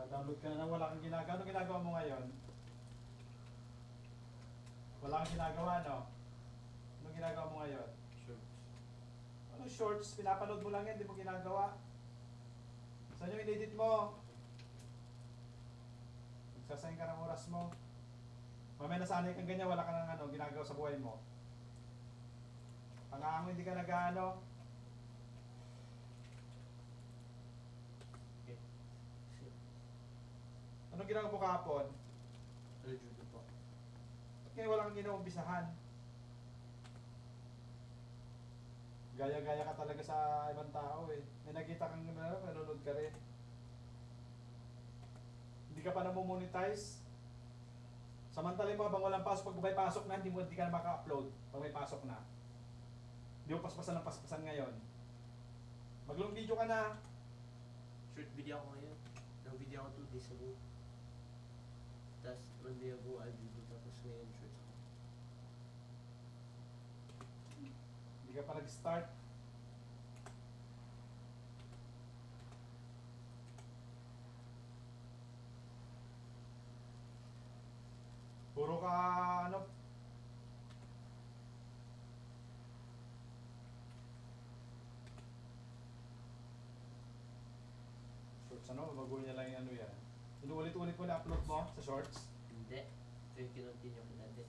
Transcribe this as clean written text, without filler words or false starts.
Download ka na nang wala kang ginagawa. Ano ginagawa mo ngayon? Wala kang ginagawa, no? Ano ginagawa mo ngayon? Shorts. Ano shorts? Pinapanood mo lang yan, di mo ginagawa. Saan yung in-edit mo? Magsasayang ka ng oras mo. Mamaya nasanay kang ganyan, wala ka nang ano, ginagawa sa buhay mo. Pangaango hindi ka nag-ano. Okay. Anong ginagawa mo kahapon? Judo po. Ba't ngayon wala kang ginawang Gaya-gaya ka talaga sa ibang tao eh. May nakita kang nanonood ka rin. Hindi ka pa namomonetize. Samantala yung mga bang walang pasok, pag may pasok na, hindi ka na maka-upload pag may pasok na. Hindi mo paspasan ng paspasan ngayon. Maglong video ka na. Short video ako ngayon. Nag-video ako 2 days ago. Tapos, Monday ago, judo. Tapos ngayon, shorts ako. Hindi ka pa nag-start. Puro ka ano. Shorts ano, bago niya lang yung ano yan. Inuulit-ulit mo na upload mo sa shorts. Hindi. Ito yung kinontinue ko dati.